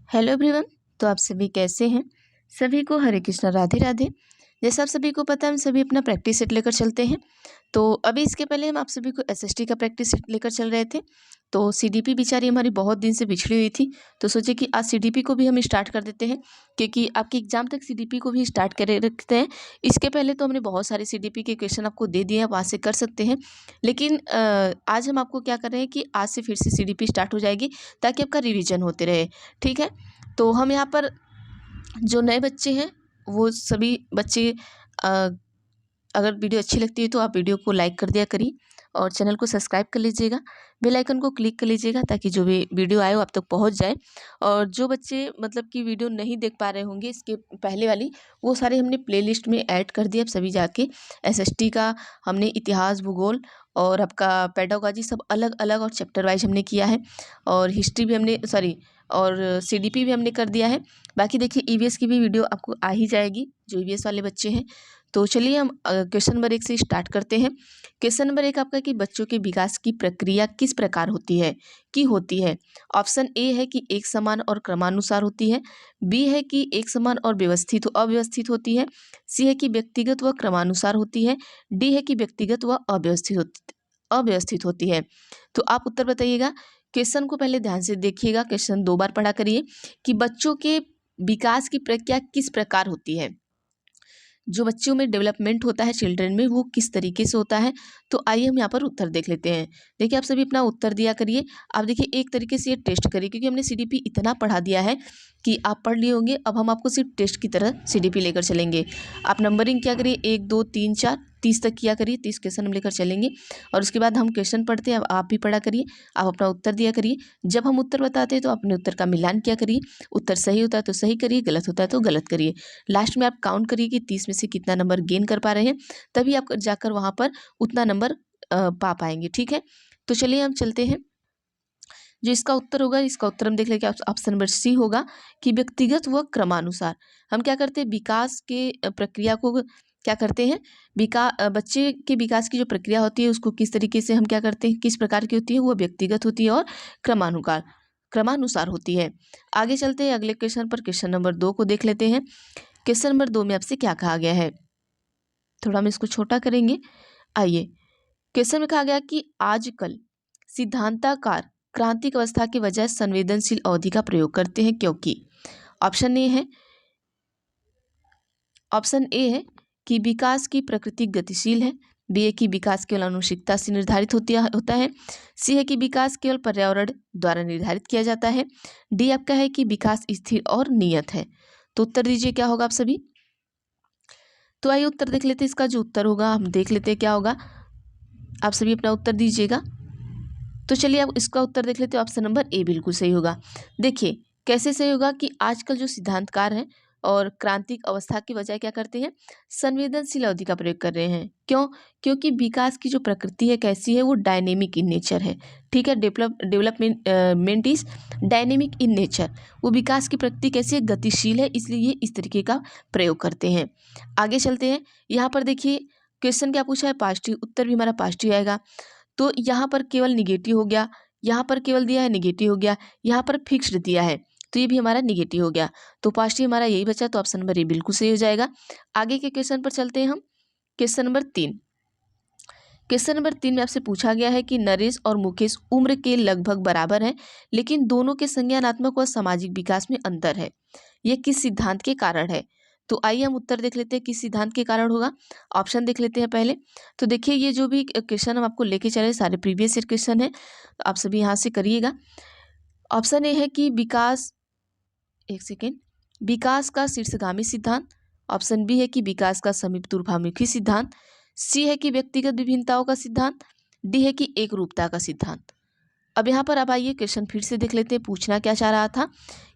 Hello everyone. तो आप सभी कैसे हैं? सभी को हरे कृष्णा, राधे राधे। जैसा आप सभी को पता है, हम सभी अपना प्रैक्टिस सेट लेकर चलते हैं। तो अभी इसके पहले हम आप सभी को एसएसटी का प्रैक्टिस सेट लेकर चल रहे थे। तो सीडीपी बेचारी हमारी बहुत दिन से बिछड़ी हुई थी, तो सोचे कि आज सीडीपी को भी हम स्टार्ट कर देते हैं, क्योंकि आपके एग्जाम तक सीडीपी को भी स्टार्ट करे रखते हैं। इसके पहले तो हमने बहुत सारे सीडीपी के क्वेश्चन आपको दे दिए हैं, वहाँ से कर सकते हैं। लेकिन आज हम आपको क्या कर रहे हैं कि आज से फिर से सीडीपी स्टार्ट हो जाएगी, ताकि आपका रिविजन होते रहे। ठीक है। तो हम यहाँ पर जो नए बच्चे हैं वो सभी बच्चे, अ, अगर वीडियो अच्छी लगती है तो आप वीडियो को लाइक कर दिया करिए और चैनल को सब्सक्राइब कर लीजिएगा। बेल आइकन को क्लिक कर लीजिएगा, ताकि जो भी वीडियो आए वो आप तक पहुंच जाए। और जो बच्चे मतलब कि वीडियो नहीं देख पा रहे होंगे इसके पहले वाली, वो सारे हमने प्लेलिस्ट में ऐड कर दिए। अब सभी जाके एसएसटी का हमने इतिहास, भूगोल और आपका पेडागोजी सब अलग अलग और चैप्टर वाइज हमने किया है। और हिस्ट्री भी हमने, सॉरी, और सीडीपी भी हमने कर दिया है। बाकी देखिए ईवीएस की भी वीडियो आपको आ ही जाएगी, जो ईवीएस वाले बच्चे हैं। तो चलिए हम क्वेश्चन नंबर 1 से स्टार्ट करते हैं। क्वेश्चन नंबर 1 आपका कि बच्चों के विकास की प्रक्रिया किस प्रकार होती है। ऑप्शन ए है कि एक समान और क्रमानुसार होती है। बी है कि एक समान और व्यवस्थित अव्यवस्थित होती है। सी है कि व्यक्तिगत व क्रमानुसार होती है। डी है कि व्यक्तिगत व अव्यवस्थित होती है। तो आप उत्तर बताइएगा। क्वेश्चन को पहले ध्यान से देखिएगा, क्वेश्चन 2 बार पढ़ा करिए कि बच्चों के विकास की प्रक्रिया किस प्रकार होती है। जो बच्चों में डेवलपमेंट होता है, चिल्ड्रन में, वो किस तरीके से होता है। तो आइए हम यहाँ पर उत्तर देख लेते हैं। देखिए आप सभी अपना उत्तर दिया करिए। आप देखिए एक तरीके से ये टेस्ट करिए, क्योंकि हमने सीडीपी इतना पढ़ा दिया है कि आप पढ़ लिए होंगे। अब हम आपको सिर्फ टेस्ट की तरह सीडीपी लेकर चलेंगे। आप नंबरिंग क्या करिए, 1 2 3 4 30 तक किया करिए। 30 क्वेश्चन हम लेकर चलेंगे और उसके बाद हम क्वेश्चन पढ़ते हैं। अब आप भी पढ़ा करिए, आप अपना उत्तर दिया करिए। जब हम उत्तर बताते हैं तो अपने उत्तर का मिलान किया करिए। उत्तर सही होता है तो सही करिए, गलत होता है तो गलत करिए। लास्ट में आप काउंट करिए कि 30 में से कितना नंबर गेन कर पा रहे हैं, तभी आप जाकर वहाँ पर उतना नंबर पा पाएंगे। ठीक है। तो चलिए हम चलते हैं। जो इसका उत्तर होगा, इसका उत्तर हम देख लेंगे। ऑप्शन नंबर सी होगा कि व्यक्तिगत व क्रमानुसार। हम क्या करते हैं, विकास के प्रक्रिया को क्या करते हैं, बच्चे के विकास की जो प्रक्रिया होती है उसको किस तरीके से हम क्या करते हैं, किस प्रकार की होती है, वो व्यक्तिगत होती है और क्रमानुसार होती है। आगे चलते हैं अगले क्वेश्चन पर। क्वेश्चन नंबर 2 को देख लेते हैं। क्वेश्चन नंबर 2 में आपसे क्या कहा गया है, थोड़ा हम इसको छोटा करेंगे। आइए, क्वेश्चन में कहा गया कि आजकल सिद्धांतकार क्रांतिक अवस्था के बजाय संवेदनशील अवधि का प्रयोग करते हैं, क्योंकि ऑप्शन ए है कि विकास की प्रकृति गतिशील है। बी है कि विकास केवल आनुवंशिकता से निर्धारित होता है। सी है कि विकास केवल पर्यावरण द्वारा निर्धारित किया जाता है। डी आपका है कि विकास स्थिर और नियत है। तो उत्तर दीजिए क्या होगा आप सभी। तो आइए उत्तर देख लेते हैं। इसका जो उत्तर होगा हम देख लेते हैं क्या होगा। आप सभी अपना उत्तर दीजिएगा। तो चलिए अब इसका उत्तर देख लेते हैं। ऑप्शन नंबर ए बिल्कुल सही होगा। देखिए कैसे सही होगा कि आजकल जो सिद्धांतकार हैं और क्रांतिक अवस्था के बजाय क्या करते हैं, संवेदनशील अवधि का प्रयोग कर रहे हैं। क्यों? क्योंकि विकास की जो प्रकृति है कैसी है, वो डायनेमिक इन नेचर है। ठीक है। Development is dynamic in nature. वो विकास की प्रकृति कैसी है, गतिशील है, इसलिए ये इस तरीके का प्रयोग करते हैं। आगे चलते हैं। यहाँ पर देखिए क्वेश्चन क्या पूछा है, पॉजिटिव, उत्तर भी हमारा पॉजिटिव आएगा। तो यहाँ पर केवल निगेटिव हो गया, यहाँ पर केवल दिया है निगेटिव हो गया, यहाँ पर फिक्स्ड दिया है तो ये भी हमारा निगेटिव हो गया। तो पॉजिटिव हमारा यही बचा, तो ऑप्शन नंबर ए बिल्कुल सही हो जाएगा। आगे के क्वेश्चन पर चलते हैं हम। Question number 3। क्वेश्चन नंबर 3 में आपसे पूछा गया है कि नरेश और मुकेश उम्र के लगभग बराबर हैं, लेकिन दोनों के संज्ञानात्मक व सामाजिक विकास में अंतर है। यह किस सिद्धांत के कारण है। तो आइए हम उत्तर देख लेते हैं किस सिद्धांत के कारण होगा। ऑप्शन देख लेते हैं पहले। तो देखिए ये जो भी क्वेश्चन हम आपको लेके चले सारे प्रीवियस ईयर क्वेश्चन है, तो आप सभी यहाँ से करिएगा। ऑप्शन ए है कि विकास का शीर्षगामी सिद्धांत। ऑप्शन बी है कि विकास का समीप दूरभामुखी सिद्धांत। सी है कि व्यक्तिगत विभिन्नताओं का सिद्धांत। डी है कि एक रूपता का सिद्धांत। अब यहाँ पर अब आइए क्वेश्चन फिर से देख लेते हैं। पूछना क्या चाह रहा था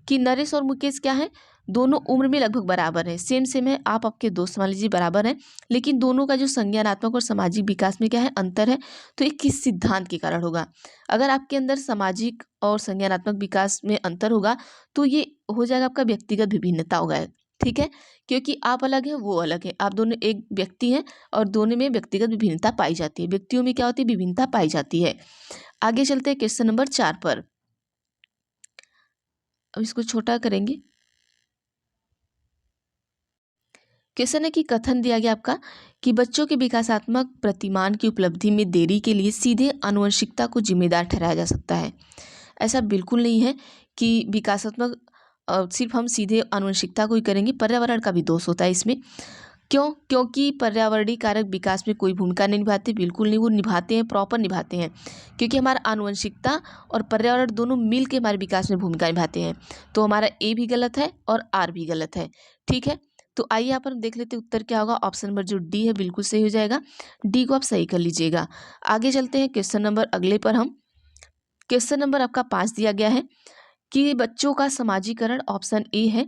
कि नरेश और मुकेश क्या है, दोनों उम्र में लगभग बराबर है, सेम है। आप आपके दोस्त मान लीजिए बराबर हैं, लेकिन दोनों का जो संज्ञानात्मक और सामाजिक विकास में क्या है, अंतर है। तो ये किस सिद्धांत के कारण होगा। अगर आपके अंदर सामाजिक और संज्ञानात्मक विकास में अंतर होगा तो ये हो जाएगा आपका व्यक्तिगत विभिन्नता होगा। ठीक है। क्योंकि आप अलग हैं, वो अलग है, आप दोनों एक व्यक्ति हैं और दोनों में व्यक्तिगत विभिन्नता पाई जाती है। व्यक्तियों में क्या होती है, विभिन्नता पाई जाती है। आगे चलते हैं क्वेश्चन नंबर 4 पर। अब इसको छोटा करेंगे। क्वेश्चन है कि कथन दिया गया आपका कि बच्चों के विकासात्मक प्रतिमान की उपलब्धि में देरी के लिए सीधे आनुवंशिकता को जिम्मेदार ठहराया जा सकता है। ऐसा बिल्कुल नहीं है कि विकासात्मक सिर्फ हम सीधे आनुवंशिकता को ही करेंगे, पर्यावरण का भी दोष होता है इसमें। क्यों? क्योंकि पर्यावरणीय कारक विकास में कोई भूमिका नहीं निभाते, बिल्कुल नहीं, वो निभाते हैं, प्रॉपर निभाते हैं, क्योंकि हमारा आनुवंशिकता और पर्यावरण दोनों मिल के हमारे विकास में भूमिका निभाते हैं। तो हमारा ए भी गलत है और आर भी गलत है। ठीक है, तो आइए यहाँ पर हम देख लेते हैं उत्तर क्या होगा। ऑप्शन नंबर जो डी है बिल्कुल सही हो जाएगा, डी को आप सही कर लीजिएगा। आगे चलते हैं क्वेश्चन नंबर अगले पर हम। क्वेश्चन नंबर आपका 5 दिया गया है कि बच्चों का समाजीकरण, ऑप्शन ए है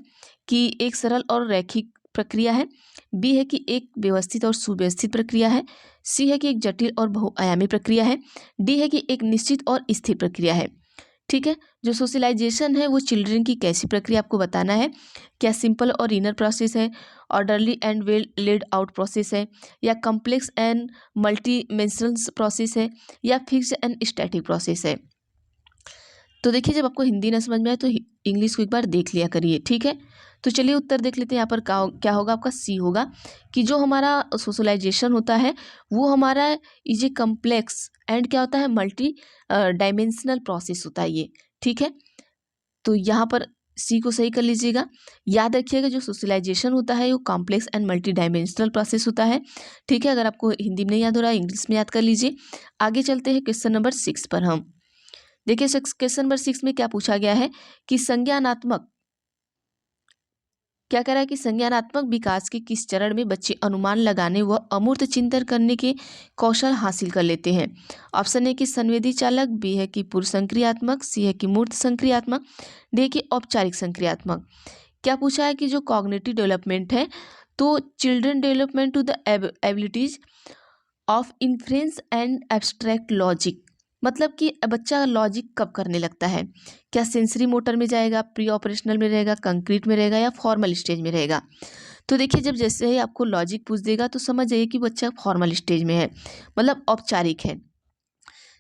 कि एक सरल और रैखिक प्रक्रिया है, बी है कि एक व्यवस्थित और सुव्यवस्थित प्रक्रिया है, सी है कि एक जटिल और बहुआयामी प्रक्रिया है, डी है कि एक निश्चित और स्थिर प्रक्रिया है। ठीक है, जो सोशलाइजेशन है वो चिल्ड्रन की कैसी प्रक्रिया आपको बताना है। क्या सिंपल और इनर प्रोसेस है, orderly and well laid out process है, या कॉम्प्लेक्स एंड मल्टीमेंशनल प्रोसेस है, या फिक्स एंड स्टैटिक प्रोसेस है। तो देखिए, जब आपको हिंदी ना समझ में आए तो इंग्लिश को एक बार देख लिया करिए। ठीक है, तो चलिए उत्तर देख लेते हैं। यहाँ पर क्या होगा, आपका सी होगा कि जो हमारा सोशलाइजेशन होता है वो हमारा इज ए कम्प्लेक्स एंड क्या होता है, मल्टी डायमेंशनल प्रोसेस होता है ये। ठीक है, तो यहाँ पर सी को सही कर लीजिएगा। याद रखिएगा, जो सोशलाइजेशन होता है वो complex and multi dimensional process होता है। ठीक है, अगर आपको हिंदी में नहीं याद हो रहा है, इंग्लिश में याद कर लीजिए। आगे चलते हैं क्वेश्चन नंबर 6 पर हम। देखिए, क्वेश्चन नंबर 6 में क्या पूछा गया है कि संज्ञानात्मक, क्या कह रहा है कि संज्ञानात्मक विकास के किस चरण में बच्चे अनुमान लगाने व अमूर्त चिंतन करने के कौशल हासिल कर लेते हैं। ऑप्शन ए कि संवेदी चालक, बी है कि पूर्व संक्रियात्मक, सी है कि मूर्त संक्रियात्मक, डी है कि औपचारिक संक्रियात्मक। क्या पूछा है कि जो कॉग्निटिव डेवलपमेंट है, तो children development to the abilities of inference and abstract logic, मतलब कि बच्चा लॉजिक कब करने लगता है। क्या सेंसरी मोटर में जाएगा, प्री ऑपरेशनल में रहेगा, कंक्रीट में रहेगा, या फॉर्मल स्टेज में रहेगा। तो देखिए, जब जैसे ही आपको लॉजिक पूछ देगा तो समझ जाइए कि बच्चा फॉर्मल स्टेज में है, मतलब औपचारिक है।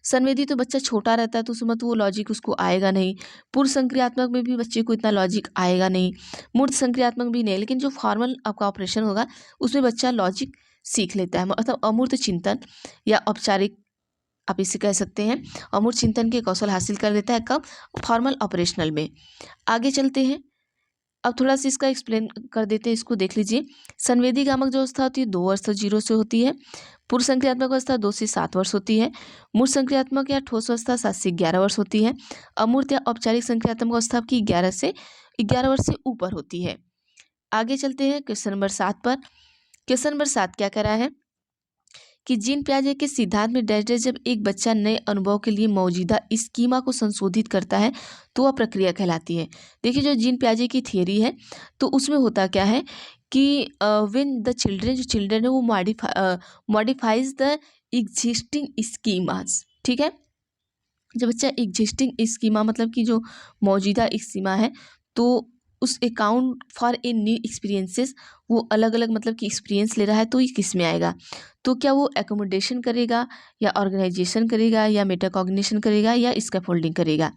संवेदी तो बच्चा छोटा रहता है तो उसमें तो वो लॉजिक उसको आएगा नहीं। पूर्व संक्रियात्मक में भी बच्चे को इतना लॉजिक आएगा नहीं, मूर्त संक्रियात्मक भी नहीं, लेकिन जो फॉर्मल आपका ऑपरेशन होगा उसमें बच्चा लॉजिक सीख लेता है, मतलब अमूर्त चिंतन या औपचारिक आप इसे कह सकते हैं, अमूर्त चिंतन के कौशल हासिल कर लेता है। कब? फॉर्मल ऑपरेशनल में। आगे चलते हैं, अब थोड़ा सा इसका एक्सप्लेन कर देते हैं, इसको देख लीजिए। संवेदी गामक जो अवस्था होती है 2 वर्ष से 0 से होती है। पूर्व संक्रियात्मक अवस्था 2 से 7 वर्ष होती है। मूर्त संक्रियात्मक या ठोस अवस्था 7 से 11 वर्ष होती है। अमूर्त या औपचारिक संक्रियात्मक अवस्था आपकी 11 वर्ष से ऊपर होती है। आगे चलते हैं क्वेश्चन नंबर 7 पर। क्वेश्चन नंबर 7 क्या कह रहा है कि जीन पियाजे के सिद्धांत में डैश डैश, जब एक बच्चा नए अनुभव के लिए मौजूदा स्कीमा को संशोधित करता है तो वह प्रक्रिया कहलाती है। देखिए, जो जीन पियाजे की थियरी है तो उसमें होता क्या है कि व्हेन द चिल्ड्रन, जो चिल्ड्रन है वो मॉडिफाइज द एग्जिस्टिंग स्कीमास। ठीक है, जब बच्चा एग्जिस्टिंग स्कीमा, मतलब कि जो मौजूदा स्कीमा है, तो उस account for a new experiences, वो अलग अलग मतलब कि एक्सपीरियंस ले रहा है तो ये किस में आएगा। तो क्या वो एकोमोडेशन करेगा, या ऑर्गेनाइजेशन करेगा, या मेटाकॉग्निशन करेगा, या स्कैफोल्डिंग करेगा।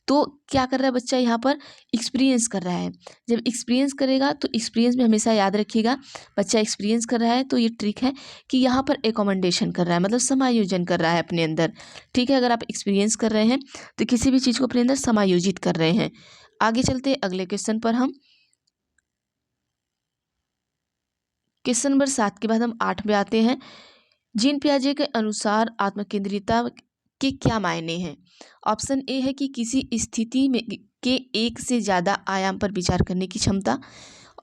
तो क्या कर रहा है बच्चा यहाँ पर, एक्सपीरियंस कर रहा है। जब एक्सपीरियंस करेगा तो एक्सपीरियंस में हमेशा याद रखिएगा, बच्चा एक्सपीरियंस कर रहा है तो ये ट्रिक है कि यहाँ पर एकोमोडेशन कर रहा है, मतलब समायोजन कर रहा है अपने अंदर। ठीक है, अगर आप एक्सपीरियंस कर रहे हैं तो किसी भी चीज़ को अपने अंदर समायोजित कर रहे हैं। आगे चलते हैं अगले क्वेश्चन पर हम। क्वेश्चन नंबर 7 के बाद हम 8 में आते हैं। जीन पियाजे के अनुसार आत्मकेंद्रिता के क्या मायने हैं। ऑप्शन ए है कि किसी स्थिति में के एक से ज़्यादा आयाम पर विचार करने की क्षमता,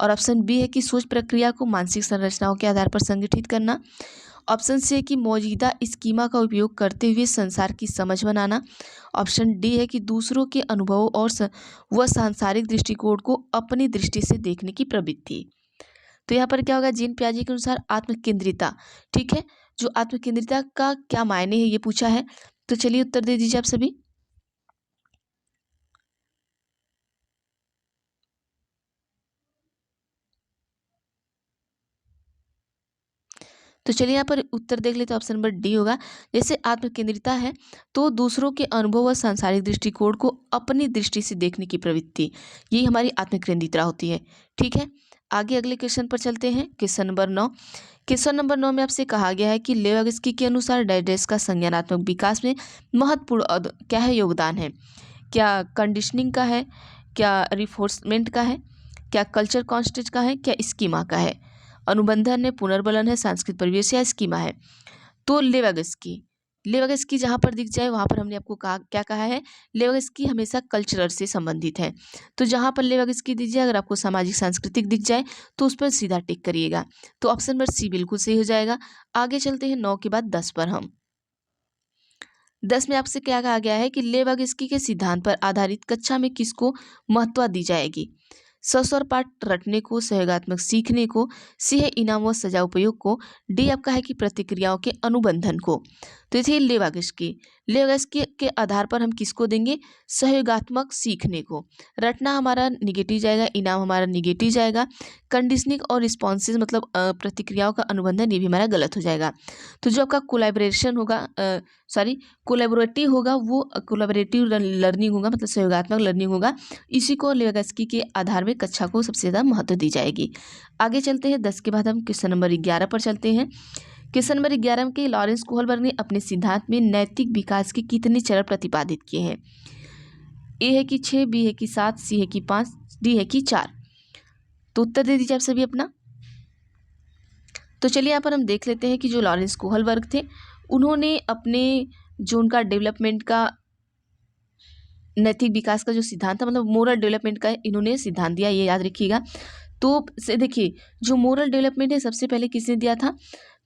और ऑप्शन बी है कि सोच प्रक्रिया को मानसिक संरचनाओं के आधार पर संगठित करना। ऑप्शन सी है कि मौजूदा स्कीमा का उपयोग करते हुए संसार की समझ बनाना। ऑप्शन डी है कि दूसरों के अनुभवों और व सांसारिक दृष्टिकोण को अपनी दृष्टि से देखने की प्रवृत्ति। तो यहाँ पर क्या होगा, जीन पियाजे के अनुसार आत्मकेंद्रिता। ठीक है, जो आत्मकेंद्रिता का क्या मायने है ये पूछा है, तो चलिए उत्तर दे दीजिए आप सभी। तो चलिए यहाँ पर उत्तर देख लेते, तो ऑप्शन नंबर डी होगा। जैसे आत्मकेंद्रिता है तो दूसरों के अनुभव व सांसारिक दृष्टिकोण को अपनी दृष्टि से देखने की प्रवृत्ति, यही हमारी आत्मकेंद्रिता होती है। ठीक है, आगे अगले क्वेश्चन पर चलते हैं। Question number 9। क्वेश्चन नंबर 9 में आपसे कहा गया है कि लेवाग्स्की के अनुसार डैश का संज्ञानात्मक विकास में महत्वपूर्ण क्या है, योगदान है। क्या कंडीशनिंग का है, क्या रिफोर्समेंट का है, क्या कल्चर कॉन्स्टेंट का है, क्या स्कीमा का है। अनुबंधन है, पुनर्बलन है, सांस्कृतिक परिवेश या स्कीमा है। तो लेवाग्स्की जहाँ पर दिख जाए वहाँ पर हमने आपको कहा, क्या कहा है, लेवाग्स्की हमेशा कल्चरल से संबंधित है। तो जहाँ पर लेवाग्स्की दिख जाए, अगर आपको सामाजिक सांस्कृतिक दिख जाए तो उस पर सीधा टिक करिएगा। तो ऑप्शन नंबर सी बिल्कुल सही हो जाएगा। आगे चलते हैं 9 के बाद 10 पर। हम 10 में आपसे क्या कहा गया है कि लेवाग्स्की के सिद्धांत पर आधारित कक्षा में किसको महत्व दी जाएगी। सस्वर पाठ रटने को, सहयोगात्मक सीखने को, सी है इनाम व सजा उपयोग को, डी आपका है कि प्रतिक्रियाओं के अनुबंधन को। तो ये थी लेवाग्स्की के आधार पर हम किसको देंगे, सहयोगात्मक सीखने को। रटना हमारा निगेटिव जाएगा, इनाम हमारा निगेटिव जाएगा, कंडीशनिंग और रिस्पॉन्सेज मतलब प्रतिक्रियाओं का अनुबंधन, ये भी हमारा गलत हो जाएगा। तो जो आपका कोलैबोरेशन होगा, कोलैबोरेटिव होगा, वो कोलैबोरेटिव लर्निंग होगा, मतलब सहयोगात्मक लर्निंग होगा। इसी को लेवाग्स्की के आधार में कक्षा को सबसे ज़्यादा महत्व दी जाएगी। आगे चलते हैं 10 के बाद हम क्वेश्चन नंबर 11 पर चलते हैं। क्वेश्चन नंबर 11 के लॉरेंस कोहलबर्ग ने अपने सिद्धांत में नैतिक विकास के कितने चरण प्रतिपादित किए हैं। ए है कि 6, बी है कि 7, सी है कि 5, डी है कि 4। तो उत्तर दे दीजिए आप सभी अपना। तो चलिए यहाँ पर हम देख लेते हैं कि जो लॉरेंस कोहलबर्ग थे, उन्होंने अपने जो उनका डेवलपमेंट का नैतिक विकास का जो सिद्धांत था, मतलब मोरल डेवलपमेंट का इन्होंने सिद्धांत दिया, ये याद रखिएगा। तो से देखिए, जो मोरल डेवलपमेंट है सबसे पहले किसने दिया था,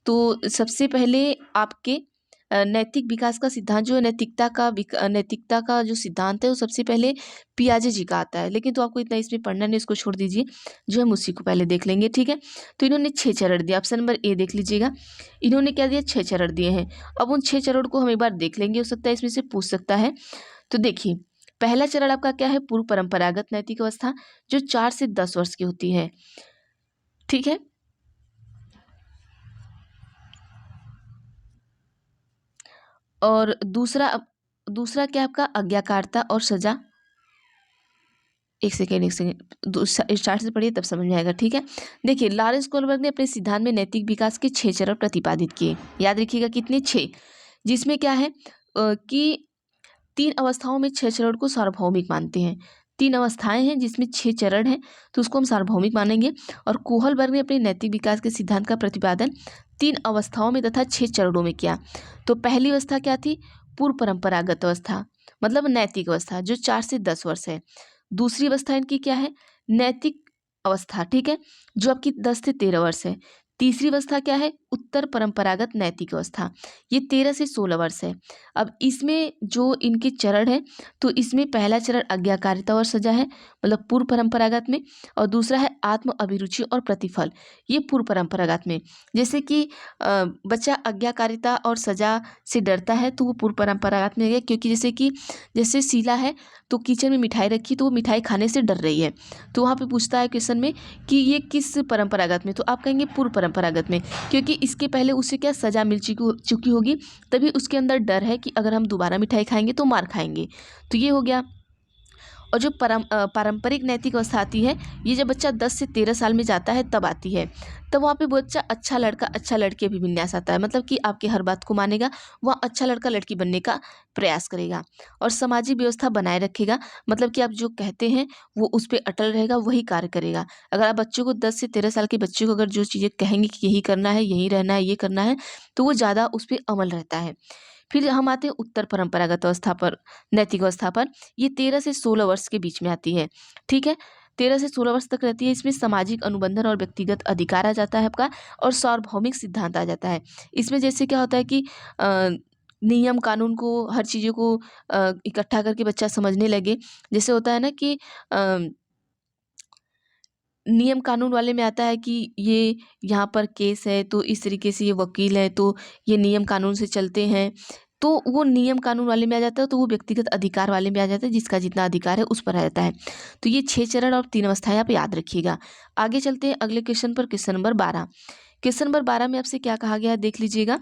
तो सबसे पहले आपके नैतिक विकास का सिद्धांत जो है, नैतिकता का जो सिद्धांत है वो सबसे पहले पियाजे जी का आता है। लेकिन तो आपको इतना इसमें पढ़ना नहीं, इसको छोड़ दीजिए, जो हम उसी को पहले देख लेंगे। ठीक है, तो इन्होंने 6 चरण दिया। ऑप्शन नंबर ए देख लीजिएगा, इन्होंने क्या दिया, 6 चरण दिए हैं। अब उन 6 चरण को हम एक बार देख लेंगे, हो सकता है इसमें से पूछ सकता है। तो देखिए, पहला चरण आपका क्या है, पूर्व परंपरागत नैतिक अवस्था, जो 4 से 10 वर्ष की होती है। ठीक है, और दूसरा क्या आपका आज्ञाकारिता और सजा। एक सेकेंड स्टार्ट से पढ़िए तब समझ में आएगा। ठीक है, देखिए, लॉरेंस कोहलबर्ग ने अपने सिद्धांत में नैतिक विकास के 6 चरण प्रतिपादित किए। याद रखिएगा कितने, 6, जिसमें क्या है कि 3 अवस्थाओं में 6 चरण को सार्वभौमिक मानते हैं। 3 अवस्थाएं हैं जिसमें 6 चरण हैं, तो उसको हम सार्वभौमिक मानेंगे। और कोहलबर्ग ने अपने नैतिक विकास के सिद्धांत का प्रतिपादन 3 अवस्थाओं में तथा 6 चरणों में किया। तो पहली अवस्था क्या थी, पूर्व परंपरागत अवस्था, मतलब नैतिक अवस्था, जो 4 से 10 वर्ष है। दूसरी अवस्था इनकी क्या है, नैतिक अवस्था, ठीक है, जो आपकी 10 से 13 वर्ष है। तीसरी अवस्था क्या है, उत्तर परंपरागत नैतिक अवस्था, ये 13 से 16 वर्ष है। अब इसमें जो इनके चरण है, तो इसमें पहला चरण आज्ञाकारिता और सजा है, मतलब पूर्व परंपरागत में, और दूसरा है आत्म अभिरुचि और प्रतिफल, ये पूर्व परंपरागत में। जैसे कि बच्चा आज्ञाकारिता और सजा से डरता है तो वो पूर्व परंपरागत में है, क्योंकि जैसे शीला है तो किचन में मिठाई रखी तो वो मिठाई खाने से डर रही है, तो वहाँ पे पूछता है क्वेश्चन में कि ये किस परंपरागत में, तो आप कहेंगे पूर्व परंपरागत में, क्योंकि इसके पहले उसे क्या सजा मिल चुकी होगी, तभी उसके अंदर डर है कि अगर हम दोबारा मिठाई खाएंगे तो मार खाएंगे। तो ये हो गया। और जो पारंपरिक नैतिक अवस्था आती है, ये जब बच्चा 10 से 13 साल में जाता है तब आती है। तब वहाँ पे बच्चा अच्छा लड़का अच्छा लड़की अभिविन्यास आता है, मतलब कि आपकी हर बात को मानेगा, वह अच्छा लड़का लड़की बनने का प्रयास करेगा और सामाजिक व्यवस्था बनाए रखेगा, मतलब कि आप जो कहते हैं वो उस पर अटल रहेगा, वही कार्य करेगा। अगर आप बच्चों को 10 से 13 साल के बच्चे को अगर जो चीज़ें कहेंगे कि यही करना है, यही रहना है, ये करना है, तो वो ज़्यादा उस पर अमल रहता है। फिर हम आते हैं उत्तर परंपरागत अवस्था पर, नैतिक अवस्था पर, ये 13 से 16 वर्ष के बीच में आती है। ठीक है, 13 से 16 वर्ष तक रहती है। इसमें सामाजिक अनुबंधन और व्यक्तिगत अधिकार आ जाता है आपका, और सार्वभौमिक सिद्धांत आ जाता है। इसमें जैसे क्या होता है कि नियम कानून को, हर चीज़ों को इकट्ठा करके बच्चा समझने लगे। जैसे होता है ना कि नियम कानून वाले में आता है कि ये यहाँ पर केस है तो इस तरीके से ये वकील है तो ये नियम कानून से चलते हैं, तो वो नियम कानून वाले में आ जाता है। तो वो व्यक्तिगत अधिकार वाले में आ जाता है, जिसका जितना अधिकार है उस पर आ जाता है। तो ये 6 चरण और 3 अवस्थाएं आप याद रखिएगा। आगे चलते हैं अगले क्वेश्चन पर, क्वेश्चन नंबर 12। क्वेश्चन नंबर 12 में आपसे क्या कहा गया है देख लीजिएगा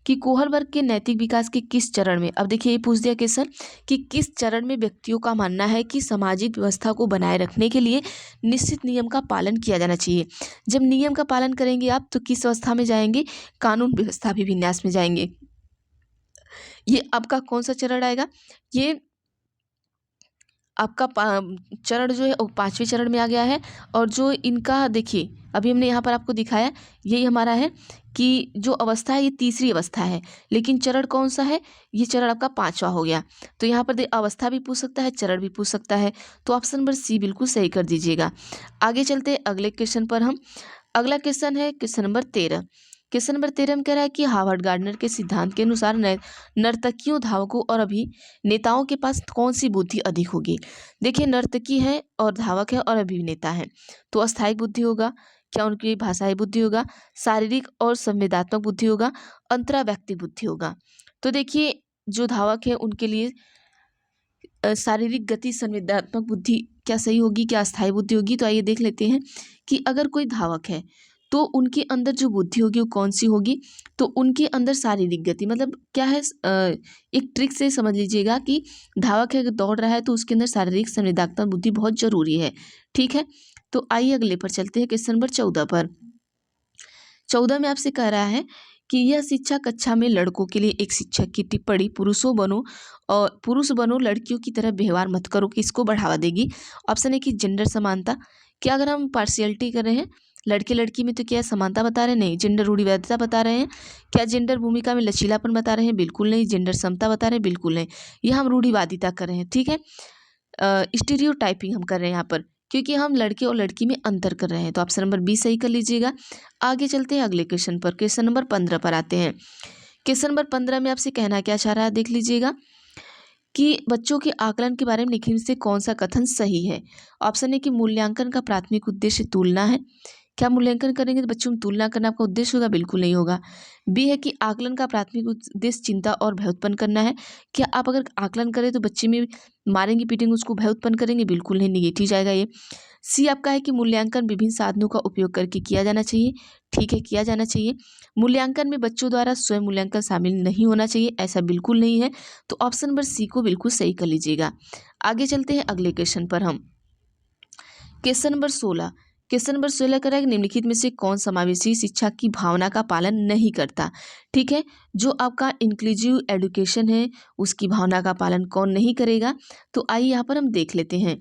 कि कोहल वर्ग के नैतिक विकास के किस चरण में, अब देखिए ये पूछ दिया क्वेश्चन कि किस चरण में व्यक्तियों का मानना है कि सामाजिक व्यवस्था को बनाए रखने के लिए निश्चित नियम का पालन किया जाना चाहिए। जब नियम का पालन करेंगे आप तो किस अवस्था में जाएंगे, कानून व्यवस्था विन्यास में जाएंगे। ये आपका कौन सा चरण आएगा, ये आपका चरण जो है वो 5वें चरण में आ गया है। और जो इनका देखिए अभी हमने यहाँ पर आपको दिखाया, यही हमारा है कि जो अवस्था है ये तीसरी अवस्था है, लेकिन चरण कौन सा है, ये चरण आपका 5वां हो गया। तो यहाँ पर अवस्था भी पूछ सकता है, चरण भी पूछ सकता है, तो ऑप्शन नंबर सी बिल्कुल सही कर दीजिएगा। आगे चलते हैं अगले क्वेश्चन पर हम। अगला क्वेश्चन है क्वेश्चन नंबर 13। क्वेश्चन नंबर 13 में कह रहा है कि हार्वर्ड गार्डनर के सिद्धांत के अनुसार नर्तकियों, धावकों और अभिनेताओं के पास कौन सी बुद्धि अधिक होगी। देखिए नर्तकी है और धावक है और अभिनेता है, तो अस्थायी बुद्धि होगा, क्या उनकी भाषाई बुद्धि होगा, शारीरिक और संवेदनात्मक बुद्धि होगा, अंतरा व्यक्ति बुद्धि होगा। तो देखिए जो धावक है उनके लिए शारीरिक गति, संवेदनात्मक बुद्धि क्या सही होगी, क्या अस्थायी बुद्धि होगी। तो आइए देख लेते हैं कि अगर कोई धावक है तो उनके अंदर जो बुद्धि होगी वो कौन सी होगी, तो उनके अंदर शारीरिक गति मतलब क्या है, एक ट्रिक से समझ लीजिएगा कि धावक है अगर दौड़ रहा है तो उसके अंदर शारीरिक संवेदनात्मक बुद्धि बहुत जरूरी है, ठीक है। तो आइए अगले पर चलते हैं, क्वेश्चन नंबर 14 पर। 14 में आपसे कह रहा है कि यह शिक्षा कक्षा में लड़कों के लिए एक शिक्षक की टिप्पणी पुरुष बनो, लड़कियों की तरह व्यवहार मत करो, किसको बढ़ावा देगी। ऑप्शन है कि जेंडर समानता, क्या अगर हम पार्शियलिटी कर रहे हैं लड़के लड़की में तो क्या समानता बता रहे हैं, नहीं। जेंडर रूढ़िवादिता बता रहे हैं, क्या जेंडर भूमिका में लचीलापन बता रहे हैं, बिल्कुल नहीं। जेंडर समता बता रहे हैं, बिल्कुल नहीं। यह हम रूढ़िवादिता कर रहे हैं, ठीक है। स्टीरियोटाइपिंग हम कर रहे हैं यहाँ पर, क्योंकि हम लड़के और लड़की में अंतर कर रहे हैं, तो ऑप्शन नंबर बी सही कर लीजिएगा। आगे चलते हैं अगले क्वेश्चन पर, क्वेश्चन नंबर 15 पर आते हैं। क्वेश्चन नंबर 15 में आपसे कहना क्या चाह रहा है देख लीजिएगा कि बच्चों के आकलन के बारे में निम्न से कौन सा कथन सही है। ऑप्शन है कि मूल्यांकन का प्राथमिक उद्देश्य तुलना है, क्या मूल्यांकन करेंगे तो बच्चों में तुलना करना आपका उद्देश्य होगा, बिल्कुल नहीं होगा। बी है कि आकलन का प्राथमिक उद्देश्य चिंता और भय उत्पन्न करना है, क्या आप अगर आकलन करें तो बच्चे में मारेंगे पीटेंगे उसको भय उत्पन्न करेंगे, बिल्कुल नहीं, निगेटिव जाएगा ये। सी आपका है कि मूल्यांकन विभिन्न साधनों का उपयोग करके किया जाना चाहिए, ठीक है किया जाना चाहिए। मूल्यांकन में बच्चों द्वारा स्वयं मूल्यांकन शामिल नहीं होना चाहिए, ऐसा बिल्कुल नहीं है, तो ऑप्शन नंबर सी को बिल्कुल सही कर लीजिएगा। आगे चलते हैं अगले क्वेश्चन पर हम। Question number 16। क्वेश्चन नंबर 16 कह रहा है कि निम्नलिखित में से कौन समावेशी शिक्षा की भावना का पालन नहीं करता, ठीक है। जो आपका इंक्लूसिव एजुकेशन है उसकी भावना का पालन कौन नहीं करेगा, तो आइए यहाँ पर हम देख लेते हैं।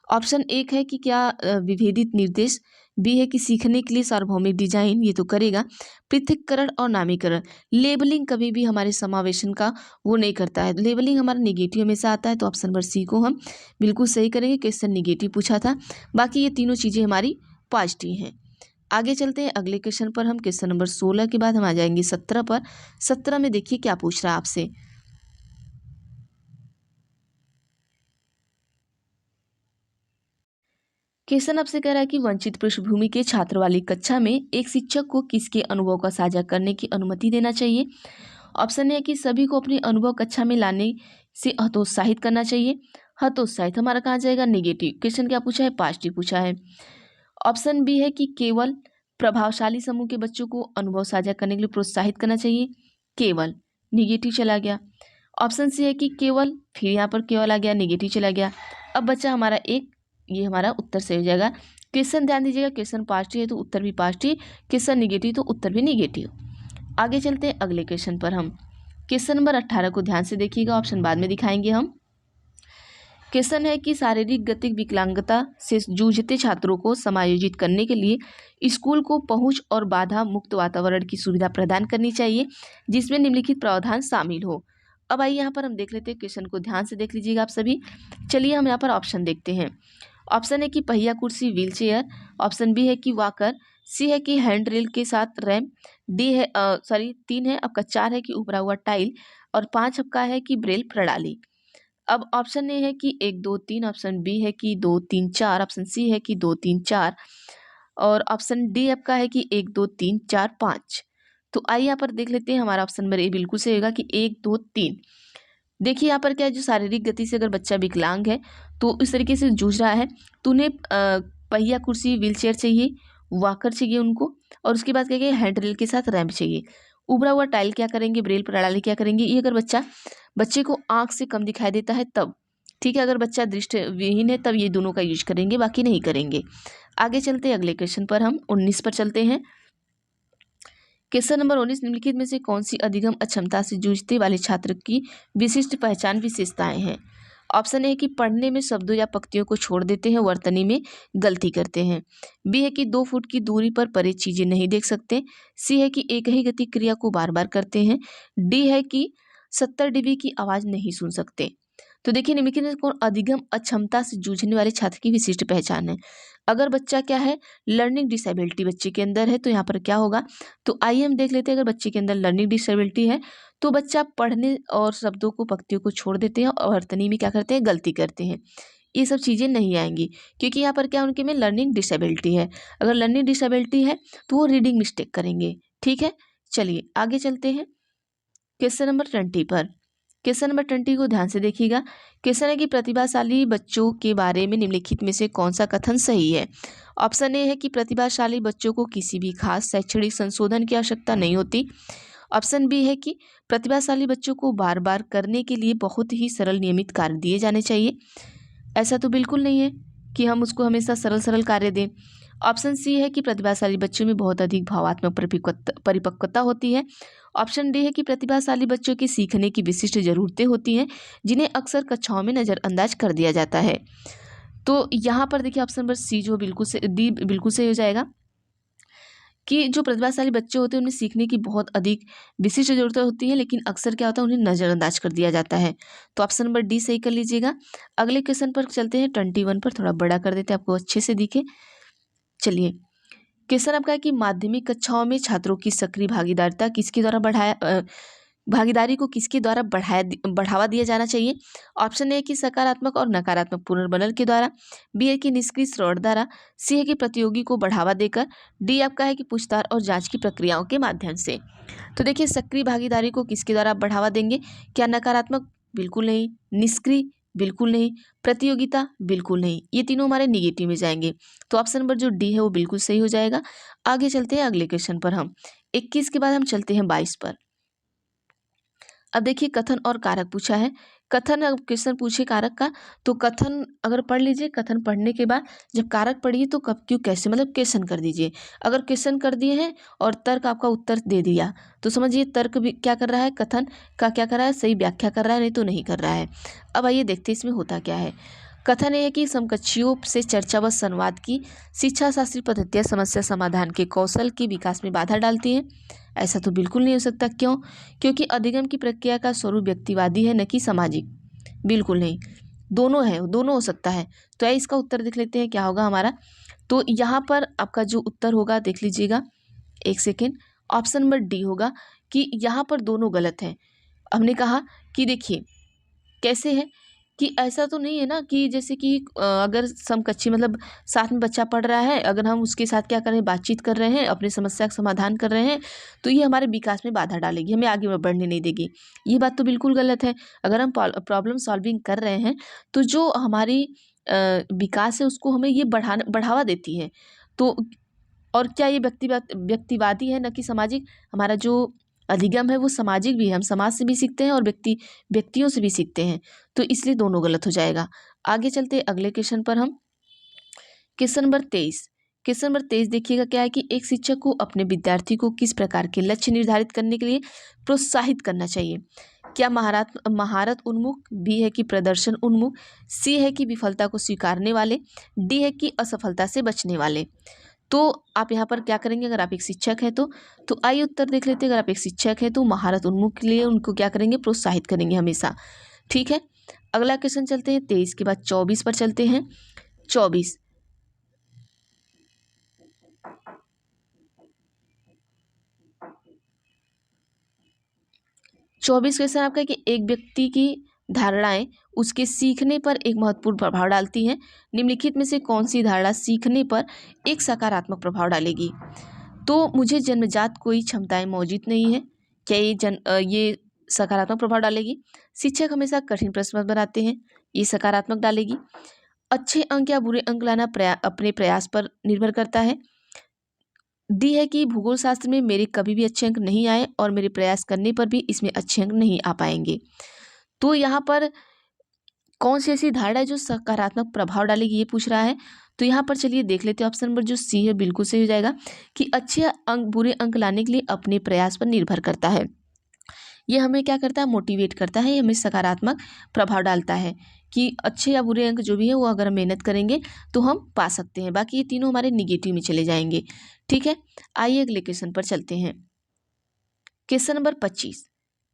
ऑप्शन एक है कि क्या विभेदित निर्देश, बी है कि सीखने के लिए सार्वभौमिक डिजाइन, ये तो करेगा। पृथक्करण और नामीकरण, लेबलिंग कभी भी हमारे समावेशन का वो नहीं करता है, लेबलिंग हमारा निगेटिव हमेशा आता है, तो ऑप्शन नंबर सी को हम बिल्कुल सही करेंगे। क्वेश्चन निगेटिव पूछा था, बाकी ये तीनों चीज़ें हमारी पॉजिटिव हैं। आगे चलते हैं अगले क्वेश्चन पर हम। क्वेश्चन नंबर 16 के बाद हम आ जाएंगे 17 पर। 17 में देखिए क्या पूछ रहा है आपसे। क्वेश्चन आपसे कह रहा है कि वंचित पृष्ठभूमि के छात्र वाली कक्षा में एक शिक्षक को किसके अनुभव का साझा करने की अनुमति देना चाहिए। ऑप्शन है कि सभी को अपने अनुभव कक्षा में लाने से हतोत्साहित करना चाहिए। हतोत्साहित हमारा कहाँ जाएगा, निगेटिव। क्वेश्चन क्या पूछा है, पॉजिटिव पूछा है। ऑप्शन बी है कि केवल प्रभावशाली समूह के बच्चों को अनुभव साझा करने के लिए प्रोत्साहित करना चाहिए, केवल, निगेटिव चला गया। ऑप्शन सी है कि केवल, फिर यहाँ पर केवल आ गया, निगेटिव चला गया। अब बच्चा हमारा एक, ये हमारा उत्तर सही हो जाएगा। क्वेश्चन ध्यान दीजिएगा, क्वेश्चन पॉजिटिव है तो उत्तर भी पॉजिटिव, क्वेश्चन निगेटिव तो उत्तर भी निगेटिव। आगे चलते हैं अगले क्वेश्चन पर हम। क्वेश्चन नंबर 18 को ध्यान से देखिएगा, ऑप्शन बाद में दिखाएंगे हम। क्वेश्चन है कि शारीरिक गतिक विकलांगता से जूझते छात्रों को समायोजित करने के लिए स्कूल को पहुंच और बाधा मुक्त वातावरण की सुविधा प्रदान करनी चाहिए, जिसमें निम्नलिखित प्रावधान शामिल हो। अब आइए यहाँ पर हम देख लेते हैं, क्वेश्चन को ध्यान से देख लीजिएगा आप सभी। चलिए हम यहाँ पर ऑप्शन देखते हैं। ऑप्शन है कि पहिया कुर्सी व्हील चेयर, ऑप्शन बी है कि वॉकर, सी है कि हैंड रेल के साथ रैम्प, डी है 3 है आपका, 4 है कि उभरा हुआ टाइल, और 5 आपका है कि ब्रेल प्रणाली। अब ऑप्शन ए है कि 1 2 3, ऑप्शन बी है कि 2 3 4, ऑप्शन सी है कि 2 3 4, और ऑप्शन डी आपका है कि 1 2 3 4 5। तो आइए यहाँ पर देख लेते हैं, हमारा ऑप्शन नंबर ए बिल्कुल सही होगा कि 1 2 3। देखिए यहाँ पर क्या है, जो शारीरिक गति से अगर बच्चा विकलांग है तो इस तरीके से जूझ रहा है तो उन्हें पहिया कुर्सी व्हील चेयर चाहिए, वॉकर चाहिए उनको, और उसके बाद क्या कहेंगे हैंड रेल के साथ रैंप चाहिए। उभरा हुआ टाइल क्या करेंगे, ब्रेल प्रणाली क्या करेंगे, ये अगर बच्चे को आँख से कम दिखाई देता है तब, ठीक है, अगर बच्चा दृष्टिविहीन है तब ये दोनों का यूज करेंगे, बाकी नहीं करेंगे। आगे चलते हैं अगले क्वेश्चन पर, हम 19 पर चलते हैं। क्वेश्चन नंबर 19, निम्नलिखित में से कौन सी अधिगम अक्षमता से जूझते वाले छात्र की विशिष्ट पहचान विशेषताएं हैं। ऑप्शन ए है कि पढ़ने में शब्दों या पंक्तियों को छोड़ देते हैं, वर्तनी में गलती करते हैं। बी है कि 2 फुट की दूरी पर परे चीजें नहीं देख सकते। सी है कि एक ही गति क्रिया को बार बार करते हैं। डी है कि 70 डीबी की आवाज नहीं सुन सकते। तो देखिए निम्नलिखित में कौन अधिगम अक्षमता से जूझने वाले छात्र की विशिष्ट पहचान है। अगर बच्चा क्या है, लर्निंग डिसेबिलिटी बच्चे के अंदर है, तो यहाँ पर क्या होगा, तो आइए हम देख लेते हैं। अगर बच्चे के अंदर लर्निंग डिसेबिलिटी है तो बच्चा पढ़ने और शब्दों को पंक्तियों को छोड़ देते हैं और वर्तनी में क्या करते हैं, गलती करते हैं। ये सब चीज़ें नहीं आएंगी क्योंकि यहाँ पर क्या उनके में लर्निंग डिसेबिलिटी है। अगर लर्निंग डिसेबिलिटी है तो वो रीडिंग मिस्टेक करेंगे। ठीक है, चलिए आगे चलते हैं क्वेश्चन नंबर 20 पर। क्वेश्चन नंबर 20 को ध्यान से देखिएगा। क्वेश्चन है कि प्रतिभाशाली बच्चों के बारे में निम्नलिखित में से कौन सा कथन सही है। ऑप्शन ए है कि प्रतिभाशाली बच्चों को किसी भी खास शैक्षणिक संशोधन की आवश्यकता नहीं होती। ऑप्शन बी है कि प्रतिभाशाली बच्चों को बार बार करने के लिए बहुत ही सरल नियमित कार्य दिए जाने चाहिए। ऐसा तो बिल्कुल नहीं है कि हम उसको हमेशा सरल सरल कार्य दें। ऑप्शन सी है कि प्रतिभाशाली बच्चों में बहुत अधिक भावात्मक परिपक्वता होती है। ऑप्शन डी है कि प्रतिभाशाली बच्चों की सीखने की विशिष्ट जरूरतें होती हैं जिन्हें अक्सर कक्षाओं में नज़रअंदाज कर दिया जाता है। तो यहाँ पर देखिए ऑप्शन नंबर सी जो बिल्कुल से डी बिल्कुल सही हो जाएगा कि जो प्रतिभाशाली बच्चे होते हैं उनमें सीखने की बहुत अधिक विशिष्ट जरूरतें होती हैं, लेकिन अक्सर क्या होता है, उन्हें नज़रअंदाज कर दिया जाता है। तो ऑप्शन नंबर डी सही कर लीजिएगा। अगले क्वेश्चन पर चलते हैं 21 पर, थोड़ा बड़ा कर देते हैं आपको अच्छे से दिखे। चलिए क्वेश्चन आपका है कि माध्यमिक कक्षाओं में छात्रों की सक्रिय भागीदारी को किसके द्वारा बढ़ावा दिया जाना चाहिए। ऑप्शन ए कि सकारात्मक और नकारात्मक पुनर्बनल के द्वारा। बी है कि निष्क्रिय श्रवण द्वारा। सी है कि प्रतियोगी को बढ़ावा देकर। डी आपका है कि पूछताछ और जांच की प्रक्रियाओं के माध्यम से। तो देखिए सक्रिय भागीदारी को किसके द्वारा बढ़ावा देंगे, क्या नकारात्मक, बिल्कुल नहीं, निष्क्रिय बिल्कुल नहीं, प्रतियोगिता बिल्कुल नहीं, ये तीनों हमारे निगेटिव में जाएंगे। तो ऑप्शन नंबर जो डी है वो बिल्कुल सही हो जाएगा। आगे चलते हैं अगले क्वेश्चन पर, हम 21 के बाद हम चलते हैं 22 पर। अब देखिए कथन और कारक पूछा है। कथन अब क्वेश्चन पूछे कारक का, तो कथन अगर पढ़ लीजिए, कथन पढ़ने के बाद जब कारक पढ़िए तो कब क्यों कैसे मतलब क्वेश्चन कर दीजिए। अगर क्वेश्चन कर दिए हैं और तर्क आपका उत्तर दे दिया तो समझिए तर्क भी क्या कर रहा है, कथन का क्या कर रहा है, सही व्याख्या कर रहा है, नहीं तो नहीं कर रहा है। अब आइए देखते हैं इसमें होता क्या है। कथन ये है कि समकक्षियों से चर्चा व संवाद की शिक्षा शास्त्रीय पद्धतियाँ समस्या समाधान के कौशल के विकास में बाधा डालती हैं। ऐसा तो बिल्कुल नहीं हो सकता। क्यों? क्योंकि अधिगम की प्रक्रिया का स्वरूप व्यक्तिवादी है, न कि सामाजिक। बिल्कुल नहीं, दोनों है, दोनों हो सकता है। तो इसका उत्तर देख लेते हैं क्या होगा हमारा। तो यहाँ पर आपका जो उत्तर होगा देख लीजिएगा, एक सेकेंड, ऑप्शन नंबर डी होगा कि यहाँ पर दोनों गलत हैं। हमने कहा कि देखिए कैसे है कि ऐसा तो नहीं है ना कि जैसे कि अगर समकक्षी मतलब साथ में बच्चा पढ़ रहा है, अगर हम उसके साथ क्या कर रहे हैं, बातचीत कर रहे हैं, अपनी समस्या का समाधान कर रहे हैं, तो ये हमारे विकास में बाधा डालेगी, हमें आगे बढ़ने नहीं देगी। ये बात तो बिल्कुल गलत है। अगर हम प्रॉब्लम सॉल्विंग कर रहे हैं तो जो हमारी विकास है उसको हमें ये बढ़ावा देती है। तो और क्या ये व्यक्तिवादी है, न कि सामाजिक। हमारा जो अधिगम है वो सामाजिक भी है, हम समाज से भी सीखते हैं और व्यक्तियों से भी सीखते हैं, तो इसलिए दोनों गलत हो जाएगा। आगे चलते अगले क्वेश्चन पर, हम क्वेश्चन नंबर 23। क्वेश्चन नंबर 23 देखिएगा क्या है कि एक शिक्षक को अपने विद्यार्थी को किस प्रकार के लक्ष्य निर्धारित करने के लिए प्रोत्साहित करना चाहिए। क्या महारत उन्मुख, बी है कि प्रदर्शन उन्मुख, सी है कि विफलता को स्वीकारने वाले, डी है कि असफलता से बचने वाले। तो आप यहाँ पर क्या करेंगे, अगर आप एक शिक्षक हैं तो आइए उत्तर देख लेते हैं। अगर आप एक शिक्षक हैं तो महारत उन्मुख के लिए उनको क्या करेंगे, प्रोत्साहित करेंगे हमेशा। ठीक है, अगला क्वेश्चन चलते हैं 23 के बाद 24 पर चलते हैं। 24 क्वेश्चन आपका है कि एक व्यक्ति की धारणाएं उसके सीखने पर एक महत्वपूर्ण प्रभाव डालती हैं। निम्नलिखित में से कौन सी धारणा सीखने पर एक सकारात्मक प्रभाव डालेगी। तो मुझे जन्मजात कोई क्षमताएं मौजूद नहीं है, क्या ये सकारात्मक प्रभाव डालेगी। शिक्षक हमेशा कठिन प्रश्न बनाते हैं, ये सकारात्मक डालेगी। अच्छे अंक या बुरे अंक लाना अपने प्रयास पर निर्भर करता है, डी है कि भूगोल शास्त्र में मेरे कभी भी अच्छे अंक नहीं आए और मेरे प्रयास करने पर भी इसमें अच्छे अंक नहीं आ पाएंगे। तो यहाँ पर कौन सी ऐसी धारणा है जो सकारात्मक प्रभाव डालेगी, ये पूछ रहा है। तो यहाँ पर चलिए देख लेते हैं, ऑप्शन नंबर जो सी है बिल्कुल सही हो जाएगा कि अच्छे अंक बुरे अंक लाने के लिए अपने प्रयास पर निर्भर करता है। ये हमें क्या करता है, मोटिवेट करता है, ये हमें सकारात्मक प्रभाव डालता है कि अच्छे या बुरे अंक जो भी है वो अगर हम मेहनत करेंगे तो हम पा सकते हैं। बाकी ये तीनों हमारे निगेटिव में चले जाएंगे। ठीक है, आइए अगले क्वेश्चन पर चलते हैं। क्वेश्चन नंबर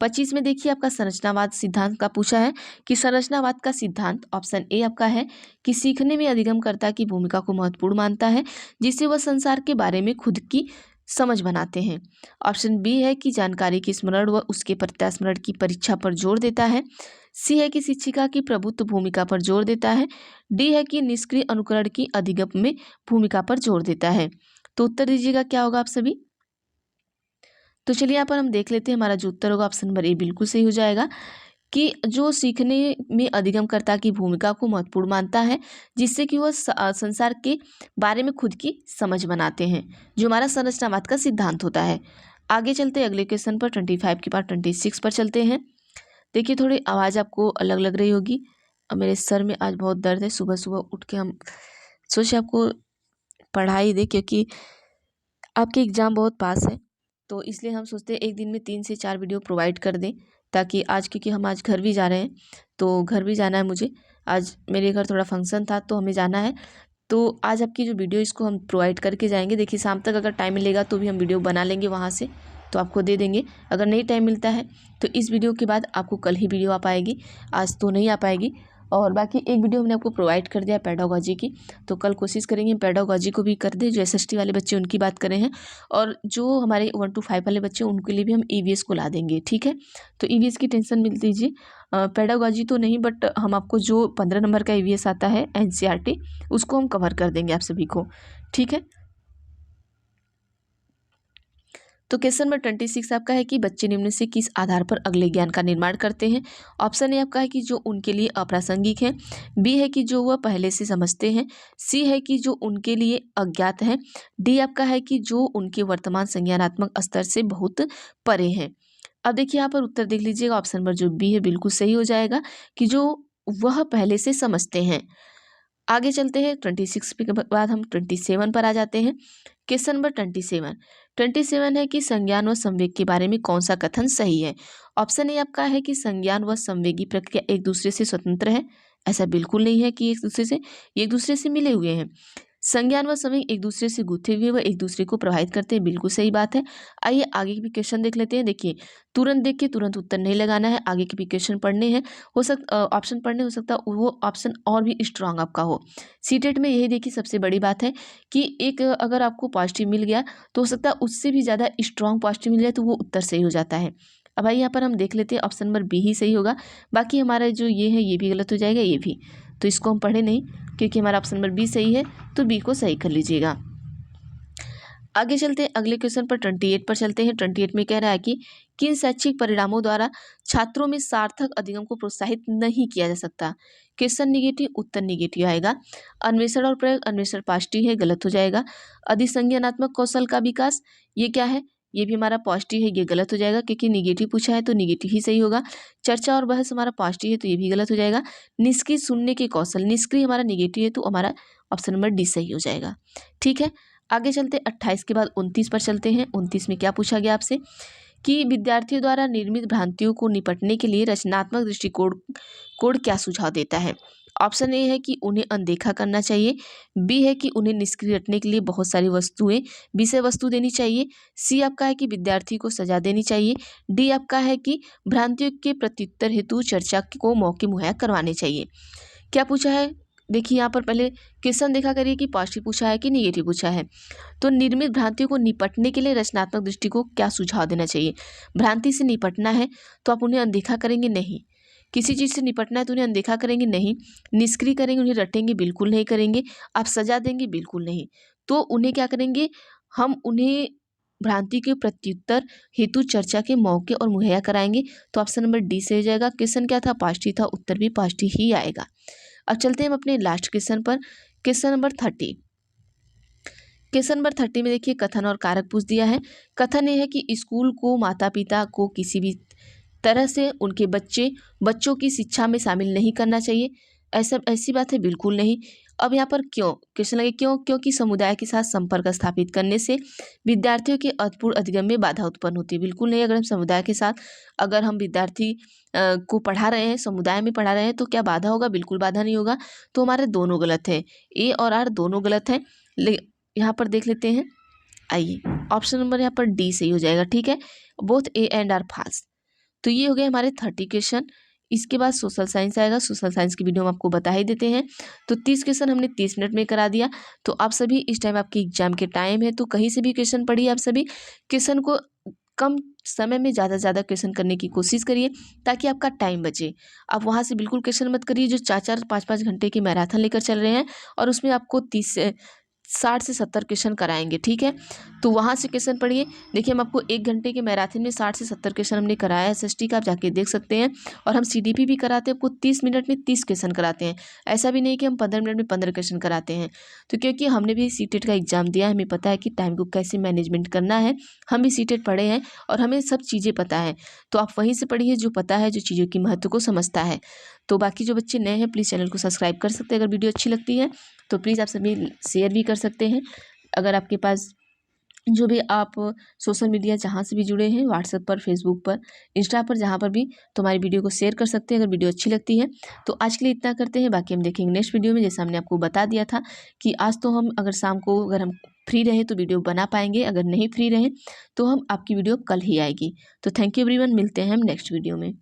25 में देखिए आपका संरचनावाद सिद्धांत का पूछा है कि संरचनावाद का सिद्धांत ऑप्शन ए आपका है कि सीखने में अधिगमकर्ता की भूमिका को महत्वपूर्ण मानता है, जिससे वह संसार के बारे में खुद की समझ बनाते हैं। ऑप्शन बी है कि जानकारी के स्मरण व उसके प्रत्यास्मरण की परीक्षा पर जोर देता है। सी है कि शिक्षिका की प्रभुत्व भूमिका पर जोर देता है। डी है कि निष्क्रिय अनुकरण की अधिगम में भूमिका पर जोर देता है। तो उत्तर दीजिएगा क्या होगा आप सभी। तो चलिए यहाँ पर हम देख लेते हैं, हमारा जो उत्तर होगा ऑप्शन नंबर ए बिल्कुल सही हो जाएगा कि जो सीखने में अधिगमकर्ता की भूमिका को महत्वपूर्ण मानता है, जिससे कि वह संसार के बारे में खुद की समझ बनाते हैं, जो हमारा संरचनावाद का सिद्धांत होता है। आगे चलते हैं अगले क्वेश्चन पर, 25 के बाद 26 पर चलते हैं। देखिए थोड़ी आवाज़ आपको अलग लग रही होगी और मेरे सर में आज बहुत दर्द है। सुबह सुबह उठ के हम सोचे आपको पढ़ाई दे, क्योंकि आपके एग्ज़ाम बहुत पास है, तो इसलिए हम सोचते हैं एक दिन में 3 से 4 वीडियो प्रोवाइड कर दें, ताकि आज, क्योंकि हम आज घर भी जा रहे हैं, तो घर भी जाना है मुझे। आज मेरे घर थोड़ा फंक्शन था तो हमें जाना है, तो आज आपकी जो वीडियो इसको हम प्रोवाइड करके जाएंगे। देखिए शाम तक अगर टाइम मिलेगा तो भी हम वीडियो बना लेंगे वहाँ से, तो आपको दे देंगे। अगर नहीं टाइम मिलता है तो इस वीडियो के बाद आपको कल ही वीडियो आ पाएगी, आज तो नहीं आ पाएगी। और बाकी एक वीडियो हमने आपको प्रोवाइड कर दिया पेडागोजी की, तो कल कोशिश करेंगे पेडागोजी को भी कर दें। जो एसएसटी वाले बच्चे उनकी बात कर रहे हैं, और जो हमारे 1 to 5 वाले बच्चे उनके लिए भी हम ईवीएस को ला देंगे। ठीक है, तो ईवीएस की टेंशन मिल दीजिए, पेडागोजी तो नहीं, बट हम आपको जो 15 नंबर का ईवीएस आता है एनसीईआरटी, उसको हम कवर कर देंगे आप सभी को। ठीक है, तो क्वेश्चन नंबर 26 आपका है कि बच्चे निम्न से किस आधार पर अगले ज्ञान का निर्माण करते हैं। ऑप्शन ए आपका है कि जो उनके लिए अप्रासंगिक है। बी है कि जो वह पहले से समझते हैं। सी है कि जो उनके लिए अज्ञात है। डी आपका है कि जो उनके वर्तमान संज्ञानात्मक स्तर से बहुत परे हैं। अब देखिए यहाँ पर उत्तर देख लीजिएगा, ऑप्शन नंबर जो बी है बिल्कुल सही हो जाएगा कि जो वह पहले से समझते हैं। आगे चलते हैं, 26 के बाद हम 27 पर आ जाते हैं। क्वेश्चन नंबर 27 है कि संज्ञान व संवेग के बारे में कौन सा कथन सही है। ऑप्शन ए आपका है कि संज्ञान व संवेगी प्रक्रिया एक दूसरे से स्वतंत्र है। ऐसा बिल्कुल नहीं है कि ये एक दूसरे से मिले हुए हैं। संज्ञान व संवेग एक दूसरे से गुथे हुए व एक दूसरे को प्रभावित करते हैं, बिल्कुल सही बात है। आइए आगे के भी क्वेश्चन देख लेते हैं। देखिए तुरंत देख के तुरंत उत्तर नहीं लगाना है, आगे के भी क्वेश्चन पढ़ने हैं। ऑप्शन पढ़ने, हो सकता है वो ऑप्शन और भी स्ट्रांग आपका हो। सीटेट में यही देखिए सबसे बड़ी बात है कि एक अगर आपको पॉजिटिव मिल गया तो हो सकता है उससे भी ज़्यादा स्ट्रांग पॉजिटिव मिल जाए तो वो उत्तर सही हो जाता है। अब भाई यहाँ पर हम देख लेते हैं, ऑप्शन नंबर बी ही सही होगा, बाकी हमारा जो ये है ये भी गलत हो जाएगा, ये भी, तो इसको हम पढ़े नहीं क्योंकि हमारा ऑप्शन नंबर बी सही है, तो बी को सही कर लीजिएगा। आगे चलते हैं अगले क्वेश्चन पर, 28 पर चलते हैं। 28 में कह रहा है कि किन शैक्षिक परिणामों द्वारा छात्रों में सार्थक अधिगम को प्रोत्साहित नहीं किया जा सकता। क्वेश्चन निगेटिव, उत्तर निगेटिव आएगा। अन्वेषण और प्रयोग, अन्वेषण पॉजिटिव है, गलत हो जाएगा। अधिसंज्ञानात्मक कौशल का विकास, ये क्या है, ये भी हमारा पॉजिटिव है, ये गलत हो जाएगा क्योंकि निगेटिव पूछा है तो निगेटिव ही सही होगा। चर्चा और बहस हमारा पॉजिटिव है तो ये भी गलत हो जाएगा। निष्क्रिय सुनने के कौशल, निष्क्रिय हमारा निगेटिव है तो हमारा ऑप्शन नंबर डी सही हो जाएगा। ठीक है, आगे चलते 28 के बाद 29 पर चलते हैं। 29 में क्या पूछा गया आपसे कि विद्यार्थियों द्वारा निर्मित भ्रांतियों को निपटने के लिए रचनात्मक दृष्टिकोण क्या सुझाव देता है। ऑप्शन ए है कि उन्हें अनदेखा करना चाहिए। बी है कि उन्हें निष्क्रिय रखने के लिए बहुत सारी वस्तुएं, विषय वस्तु देनी चाहिए। सी आपका है कि विद्यार्थी को सजा देनी चाहिए। डी आपका है कि भ्रांतियों के प्रत्युत्तर हेतु चर्चा को मौके मुहैया करवाने चाहिए। क्या पूछा है, देखिए यहाँ पर पहले क्वेश्चन देखा करिए कि पॉजिटिव पूछा है कि निगेटिव पूछा है। तो निर्मित भ्रांतियों को निपटने के लिए रचनात्मक दृष्टि को क्या सुझाव देना चाहिए। भ्रांति से निपटना है तो आप उन्हें अनदेखा करेंगे, नहीं। किसी चीज़ से निपटना है तो उन्हें अनदेखा करेंगे, नहीं। निष्क्रिय करेंगे, उन्हें रटेंगे, बिल्कुल नहीं करेंगे। आप सजा देंगे, बिल्कुल नहीं। तो उन्हें क्या करेंगे, हम उन्हें भ्रांति के प्रत्युत्तर हेतु चर्चा के मौके और मुहैया कराएंगे। तो ऑप्शन नंबर डी से हो जाएगा। क्वेश्चन क्या था, पॉजिटिव था, उत्तर भी पॉजिटिव ही आएगा। अब चलते हैं हम अपने लास्ट क्वेश्चन पर, क्वेश्चन नंबर 30। क्वेश्चन नंबर 30 में देखिए कथन और कारक पूछ दिया है। कथन ये है कि स्कूल को माता पिता को किसी भी तरह से उनके बच्चों की शिक्षा में शामिल नहीं करना चाहिए। ऐसी बात है बिल्कुल नहीं। अब यहाँ पर क्यों क्वेश्चन लगे क्यों, क्योंकि समुदाय के साथ संपर्क स्थापित करने से विद्यार्थियों के अर्थपूर्ण अधिगम में बाधा उत्पन्न होती है। बिल्कुल नहीं। अगर हम समुदाय के साथ अगर हम विद्यार्थी को पढ़ा रहे हैं, समुदाय में पढ़ा रहे हैं, तो क्या बाधा होगा? बिल्कुल बाधा नहीं होगा। तो हमारे दोनों गलत है, ए और आर दोनों गलत है। यहाँ पर देख लेते हैं। आइए ऑप्शन नंबर यहाँ पर डी सही हो जाएगा। ठीक है, बोथ ए एंड आर फास्ट। तो ये हो गए हमारे 30 क्वेश्चन। इसके बाद सोशल साइंस आएगा। सोशल साइंस की वीडियो हम आपको बता ही देते हैं। तो 30 क्वेश्चन हमने 30 मिनट में करा दिया। तो आप सभी इस टाइम आपकी एग्जाम के टाइम है, तो कहीं से भी क्वेश्चन पढ़िए। आप सभी क्वेश्चन को कम समय में ज़्यादा से ज़्यादा क्वेश्चन करने की कोशिश करिए ताकि आपका टाइम बचे। आप वहाँ से बिल्कुल क्वेश्चन मत करिए जो 4-4 5-5 घंटे की मैराथन लेकर चल रहे हैं और उसमें आपको 60 से 70 क्वेश्चन कराएंगे। ठीक है, तो वहाँ से क्वेश्चन पढ़िए। देखिए हम आपको 1 घंटे के मैराथन में 60 से 70 क्वेश्चन हमने कराया एसएसटी का, आप जाके देख सकते हैं। और हम सीडीपी भी कराते हैं, आपको 30 मिनट में 30 क्वेश्चन कराते हैं। ऐसा भी नहीं कि हम 15 मिनट में 15 क्वेश्चन कराते हैं। तो क्योंकि हमने भी सीटेट का एग्जाम दिया है, हमें पता है कि टाइम को कैसे मैनेजमेंट करना है। हम भी सीटेट पढ़े हैं और हमें सब चीज़ें पता है। तो आप वहीं से पढ़िए जो पता है, जो चीज़ों की महत्व को समझता है। तो बाकी जो बच्चे नए हैं प्लीज़ चैनल को सब्सक्राइब कर सकते हैं। अगर वीडियो अच्छी लगती है तो प्लीज़ आप सभी शेयर भी कर सकते हैं। अगर आपके पास जो भी आप सोशल मीडिया जहाँ से भी जुड़े हैं, व्हाट्सएप पर, फेसबुक पर, इंस्टा पर, जहाँ पर भी, तो हमारी वीडियो को शेयर कर सकते हैं अगर वीडियो अच्छी लगती है। तो आज के लिए इतना करते हैं, बाकी हम देखेंगे नेक्स्ट वीडियो में। जैसे हमने आपको बता दिया था कि आज तो हम अगर शाम को अगर हम फ्री रहें तो वीडियो बना पाएंगे, अगर नहीं फ्री रहें तो हम आपकी वीडियो कल ही आएगी। तो थैंक यू एवरीवन, मिलते हैं हम नेक्स्ट वीडियो में।